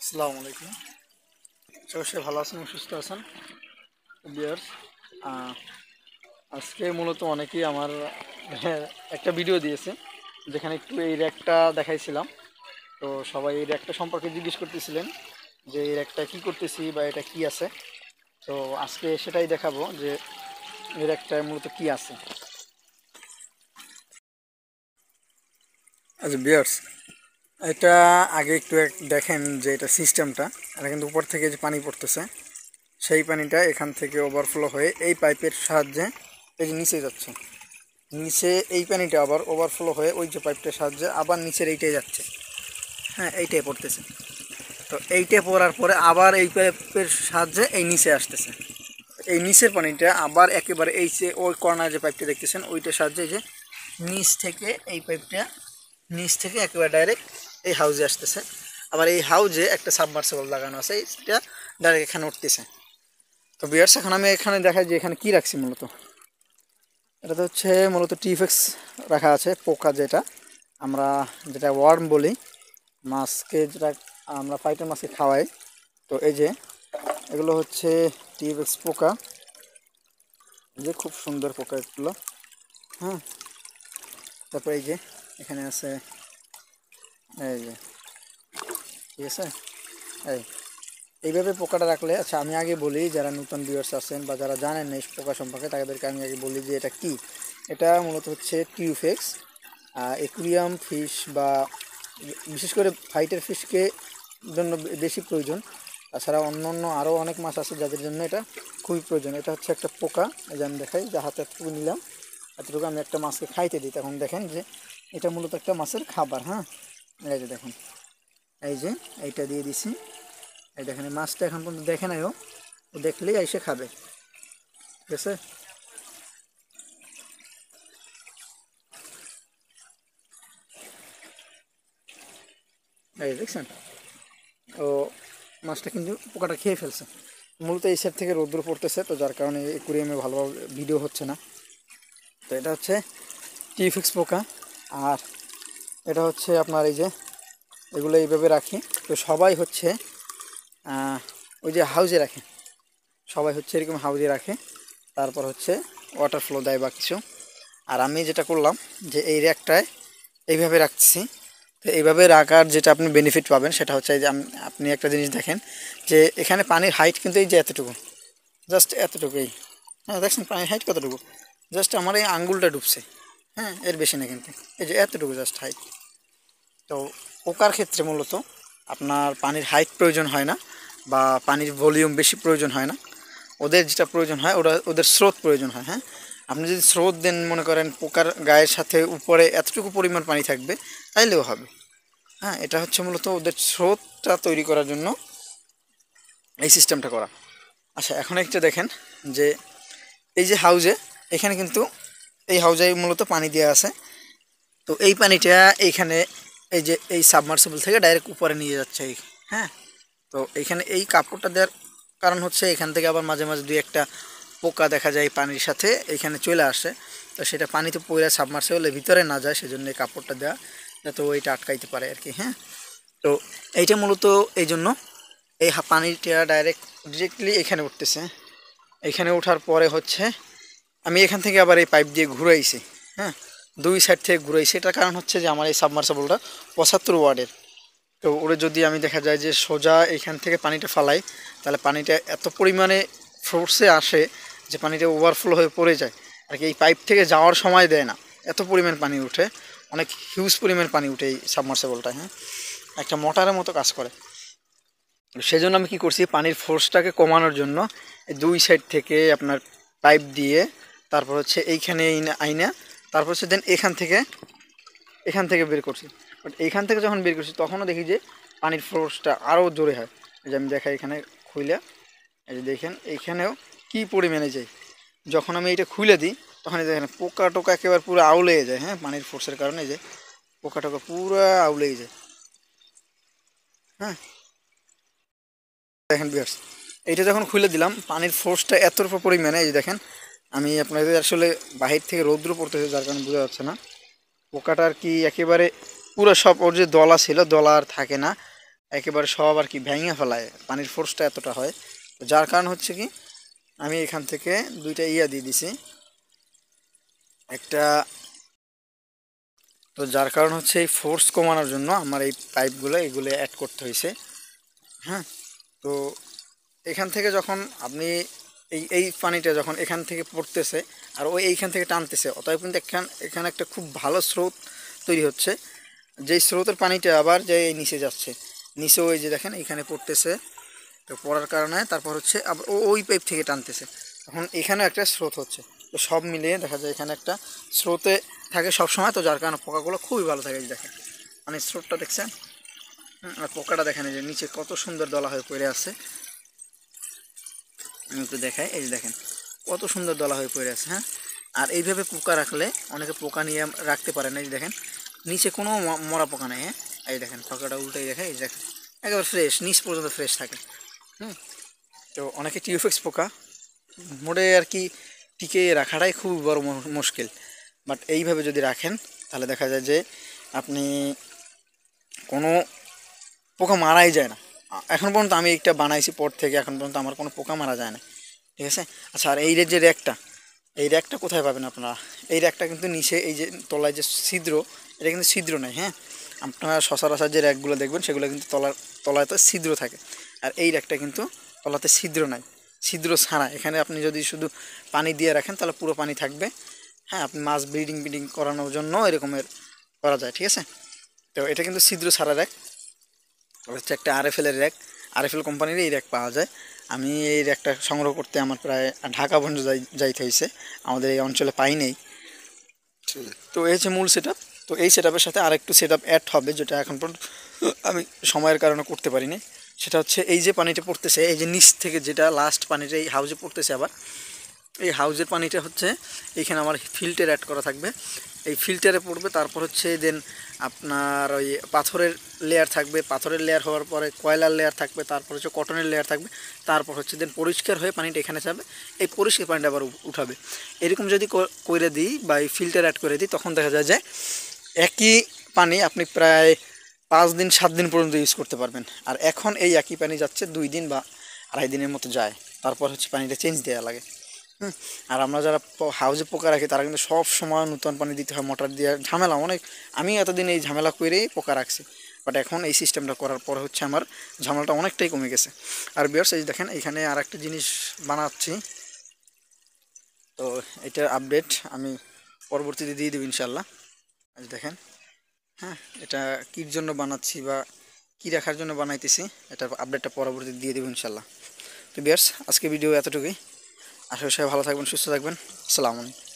আসসালামু আলাইকুম। অবশ্যই ভালো আছেন, সুস্থ আছেন ভিউয়ার্স। আজকে মূলত অনেকেই আমার একটা ভিডিও দিয়েছে, যেখানে একটু এই র্যাকটা দেখাইছিলাম। তো সবাই এই র্যাকটা সম্পর্কে জিজ্ঞেস করতেছিলেন যে এই র্যাকটা কী করতেছি বা এটা কি আছে। তো আজকে সেটাই দেখাবো যে এই র্যাকটায় মূলত কি আছে। আচ্ছা ভিউয়ার্স, এটা আগে একটু দেখেন যে এটা সিস্টেমটা। এটা কিন্তু উপর থেকে যে পানি পড়তেছে, সেই পানিটা এখান থেকে ওভারফ্লো হয়ে এই পাইপের সাহায্যে এই যে নিচে যাচ্ছে। নিচে এই পানিটা আবার ওভারফ্লো হয়ে ওই যে পাইপটার সাহায্যে আবার নিচের এইটাই যাচ্ছে। হ্যাঁ, এইটাই পড়তেছে। তো এইটা পড়ার পরে আবার এই পাইপের সাহায্যে এই নিচে আসতেছে। এই নিচের পানিটা আবার একেবারে এই যে ওই কর্নার যে পাইপটা দেখতেছেন ওইটার সাহায্যে এই যে নিচ থেকে এই পাইপটা নিচ থেকে একেবারে ডাইরেক্ট এই হাউজে আসতেছে। আবার এই হাউজে একটা সাবমার্সিবল লাগানো আছে, এইটা ডাইরেক্ট এখানে উঠতেছে। তো বিয়ার্স, এখন আমি এখানে দেখাই যে এখানে কি রাখছি। এটাতে হচ্ছে মূলত টিফেক্স রাখা আছে, পোকা যেটা আমরা যেটা ওয়ার্ম বলি, মাছকে যেটা আমরা ফাইটার মাছকে খাওয়াই। তো এই যে এগুলো হচ্ছে টিফেক্স পোকা, যে খুব সুন্দর পোকা এগুলো। হ্যাঁ, তারপর এই যে এখানে আছে, এই যে ঠিক আছে। এই এইভাবে পোকাটা রাখলে, আচ্ছা আমি আগে বলি যারা নতুন ভিউয়ার্স আছেন বা যারা জানেন না এই পোকা সম্পর্কে, তাদেরকে আমি আগে বলি যে এটা কি। এটা মূলত হচ্ছে টিউফেক্স একুরিয়াম ফিশ বা বিশেষ করে ফাইটার ফিশকে জন্য বেশি প্রয়োজন। তাছাড়া অন্য অন্য আরও অনেক মাছ আছে যাদের জন্য এটা খুবই প্রয়োজন। এটা হচ্ছে একটা পোকা, এই যে আমি দেখাই, যে হাতে এতটুকু নিলাম, এতটুকু আমি একটা মাছকে খাইতে দিই, তখন দেখেন যে এটা মূলত একটা মাছের খাবার। হ্যাঁ, এই যে দেখুন, এই যে এইটা দিয়ে দিছি। এই দেখেন এই মাছটা এখন পর্যন্ত দেখে নাই, ও দেখলেই এসে খাবে, ঠিক আছে। এই দেখছেন, ও মাছটা কিন্তু পোকাটা খেয়ে ফেলছে। মূলত এই সাইড থেকে রৌদ্র পড়তেছে, তো যার কারণে একুরিয়ামে ভালোভাবে ভিডিও হচ্ছে না। তো এটা হচ্ছে টিফিক্স পোকা। আর এটা হচ্ছে আপনার এই যে এগুলো এইভাবে রাখি। তো সবাই হচ্ছে ওই যে হাউজে রাখে, সবাই হচ্ছে এরকম হাউজে রাখে, তারপর হচ্ছে ওয়াটার ফ্লো দেয় বা কিছু। আর আমি যেটা করলাম যে এই র্যাকটায় এইভাবে রাখছি। তো এইভাবে রাখার যেটা আপনি বেনিফিট পাবেন সেটা হচ্ছে এই যে আপনি একটা জিনিস দেখেন যে এখানে পানির হাইট কিন্তু এই যে এতটুকু, জাস্ট এতটুকুই। হ্যাঁ, দেখছেন পানির হাইট কতটুকু, জাস্ট আমার এই আঙ্গুলটা ডুবছে। হ্যাঁ, এর বেশি না কিন্তু, এই যে এতটুকু জাস্ট হাইট। তো পোকার ক্ষেত্রে মূলত আপনার পানির হাইট প্রয়োজন হয় না বা পানির ভলিউম বেশি প্রয়োজন হয় না। ওদের যেটা প্রয়োজন হয় ওদের স্রোত প্রয়োজন হয়। হ্যাঁ, আপনি যদি স্রোত দেন, মনে করেন পোকার গায়ের সাথে উপরে এতটুকু পরিমাণ পানি থাকবে, তাইলেও হবে। হ্যাঁ, এটা হচ্ছে মূলত ওদের স্রোতটা তৈরি করার জন্য এই সিস্টেমটা করা। আচ্ছা, এখন একটা দেখেন যে এই যে হাউজে, এখানে কিন্তু এই হাউজে মূলত পানি দেওয়া আছে। তো এই পানিটা এইখানে এই যে এই সাবমার্সিবল থেকে ডাইরেক্ট উপরে নিয়ে যাচ্ছে হ্যাঁ, তো এইখানে এই কাপড়টা দেওয়ার কারণ হচ্ছে এখান থেকে আবার মাঝে মাঝে দুই একটা পোকা দেখা যায় পানির সাথে এইখানে চলে আসে। তো সেটা পানিতে পড়ে সাবমার্সিবলের ভিতরে না যায়, সেজন্য এই কাপড়টা দেওয়া, যাতে ওইটা আটকাইতে পারে আর কি। হ্যাঁ, তো এইটা মূলত এই জন্য এই পানিটা ডিরেক্টলি এখানে উঠতেছে। এখানে ওঠার পরে হচ্ছে আমি এখান থেকে আবার এই পাইপ দিয়ে ঘুরাইছি। হ্যাঁ, দুই সাইড থেকে ঘুরাইছি। এটার কারণ হচ্ছে যে আমার এই সাবমার্সিবলটা 75 ওয়ার্ডের। তো ওরে যদি আমি দেখা যায় যে সোজা এইখান থেকে পানিটা ফালাই, তাহলে পানিটা এত পরিমাণে ফোর্সে আসে যে পানিটা ওভারফ্লো হয়ে পড়ে যায় আর কি। এই পাইপ থেকে যাওয়ার সময় দেয় না, এত পরিমাণ পানি উঠে, অনেক হিউজ পরিমাণ পানি উঠে এই সাবমার্সিবলটা। হ্যাঁ, একটা মোটরের মতো কাজ করে। সেজন্য আমি কি করছি, পানির ফোর্সটাকে কমানোর জন্য এই দুই সাইড থেকে আপনার পাইপ দিয়ে, তারপর হচ্ছে এইখানে আইনা, তারপর হচ্ছে দেন এখান থেকে বের করছি। বাট এইখান থেকে যখন বের করছি তখনও দেখি যে পানির ফোর্সটা আরও জোরে হয়। এই যে আমি দেখাই এখানে খুইলা, এই যে দেখেন এইখানেও কী পরিমাণে যায়। যখন আমি এটা খুলে দিই তখন এই দেখেন পোকা টোকা একেবারে পুরো আউলেই যায়। হ্যাঁ, পানির ফোর্সের কারণে যে পোকা টোকা পুরো আউলেই যায়। হ্যাঁ, দেখেন বিয়ার্স, এইটা যখন খুলে দিলাম পানির ফোর্সটা এত পরিমাণে, এই যে দেখেন আমি আপনাদের আসলে বাহির থেকে রৌদ্র পড়তেছে যার কারণে বোঝা যাচ্ছে না। পোকাটা আর কি একেবারে পুরো সব ওর যে দলা ছিল, দলা আর থাকে না, একেবারে সব আর কি ভেঙে ফেলায়, পানির ফোর্সটা এতটা হয়। তো যার কারণ হচ্ছে কি আমি এখান থেকে দুইটা ইয়া দিয়ে দিছি একটা। তো যার কারণ হচ্ছে এই ফোর্স কমানোর জন্য আমার এই পাইপগুলো এগুলো অ্যাড করতে হয়েছে। হ্যাঁ, তো এখান থেকে যখন আপনি এই পানিটা যখন এখান থেকে পড়তেছে আর ওই এইখান থেকে টানতেছে, অতএব কিন্তু এখানে একটা খুব ভালো স্রোত তৈরি হচ্ছে, যেই স্রোতের পানিটা আবার যে এই নিচে যাচ্ছে, নিচে ওই যে দেখেন এখানে পড়তেছে। তো পড়ার কারণে তারপর হচ্ছে আবার ওই পাইপ থেকে টানতেছে, তখন এখানেও একটা স্রোত হচ্ছে। তো সব মিলিয়ে দেখা যায় এখানে একটা স্রোতে থাকে সব সময়। তো যার কারণে পোকাগুলো খুবই ভালো থাকে। এই যে দেখেন মানে স্রোতটা দেখছেন। আর পোকাটা দেখেন এই যে নিচে কত সুন্দর দলা হয়ে পড়ে আছে। আমি একটু দেখাই, এই যে দেখেন কত সুন্দর দলা হয়ে পড়ে আছে। হ্যাঁ, আর এইভাবে পোকা রাখলে অনেকে পোকা নিয়ে রাখতে পারে না। এই যে দেখেন নিচে কোনো মরা পোকা নেই। হ্যাঁ, এই দেখেন পোকাটা উল্টাই দেখে, এই দেখেন একেবারে ফ্রেশ, নিচ পর্যন্ত ফ্রেশ থাকে। হুম, তো অনেকে টিউফেক্স পোকা মোড়ে আর কি টিকে রাখাটাই খুব বড় মুশকিল। বাট এইভাবে যদি রাখেন তাহলে দেখা যায় যে আপনি কোনো পোকা মারাই যায় না। এখন পর্যন্ত আমি একটা বানাইছি পর থেকে এখন পর্যন্ত আমার কোনো পোকা মারা যায় না। ঠিক আছে। আচ্ছা, আর এই যে র্যাকটা, এই র্যাকটা কোথায় পাবেন আপনারা? এই র্যাকটা কিন্তু নিচে এই যে তলায় যে ছিদ্র, এটা কিন্তু ছিদ্র নেই। হ্যাঁ, আপনারা সচরাচর যে র্যাকগুলো দেখবেন সেগুলো কিন্তু তলায় তো ছিদ্র থাকে, আর এই র্যাকটা কিন্তু তলাতে ছিদ্র নাই, ছিদ্র ছাড়া। এখানে আপনি যদি শুধু পানি দিয়ে রাখেন তাহলে পুরো পানি থাকবে। হ্যাঁ, আপনি মাছ ব্রিডিং করানোর জন্য এরকমের করা যায়। ঠিক আছে। তো এটা কিন্তু ছিদ্র ছাড়া র্যাক, হচ্ছে একটা আরএফএল এর র্যাক। আরএফএল কোম্পানির এই র্যাক পাওয়া যায়। আমি এই র্যাকটা সংগ্রহ করতে আমার প্রায় ঢাকা পর্যন্ত যাইতে হয়েছে, আমাদের এই অঞ্চলে পাই নেই। তো এই হচ্ছে মূল সেট আপ। তো এই সেট আপের সাথে আরেকটু সেট আপ অ্যাড হবে, যেটা এখন পর্যন্ত আমি সময়ের কারণে করতে পারিনি। সেটা হচ্ছে এই যে পানিটা পড়তেছে, এই যে নিচ থেকে যেটা লাস্ট পানিটা এই হাউজে পড়তেছে, আবার এই হাউজের পানিটা হচ্ছে এইখানে আমার ফিল্টার অ্যাড করা থাকবে। এই ফিল্টারে পড়বে, তারপর হচ্ছে দেন আপনার ওই পাথরের লেয়ার থাকবে, পাথরের লেয়ার হওয়ার পরে কয়লার লেয়ার থাকবে, তারপর হচ্ছে কটনের লেয়ার থাকবে, তারপর হচ্ছে দেন পরিষ্কার হয়ে পানিটা এখানে যাবে। এই পরিষ্কার পানিটা আবার উঠাবে। এরকম যদি করে দিই বা এই ফিল্টার অ্যাড করে দিই, তখন দেখা যায় যে একই পানি আপনি প্রায় 5 দিন 7 দিন পর্যন্ত ইউজ করতে পারবেন। আর এখন এই একই পানি যাচ্ছে 2 দিন বা 2.5 দিনের মতো যায়, তারপর হচ্ছে পানিটা চেঞ্জ দেওয়া লাগে। আর আমরা যারা হাউজে পোকা রাখি তারা কিন্তু সব সময় নতুন পানি দিতে হয়, মোটর দিয়ে ঝামেলা অনেক। আমি এতদিন এই ঝামেলা করেই পোকা রাখছি, বাট এখন এই সিস্টেমটা করার পর হচ্ছে আমার ঝামেলাটা অনেকটাই কমে গেছে। আর বিয়ার্স এই দেখেন এখানে আর একটা জিনিস বানাচ্ছি, তো এটার আপডেট আমি পরবর্তীতে দিয়ে দেবো ইনশাল্লাহ। আজ দেখেন, হ্যাঁ, এটা কির জন্য বানাচ্ছি বা কী রাখার জন্য বানাইতেছি, এটার আপডেটটা পরবর্তীতে দিয়ে দেবো ইনশাল্লাহ। তো বিয়ার্স আজকে ভিডিও এতটুকুই। আশা করি সবাই ভালো থাকবেন, সুস্থ থাকবেন। আসসালামু আলাইকুম।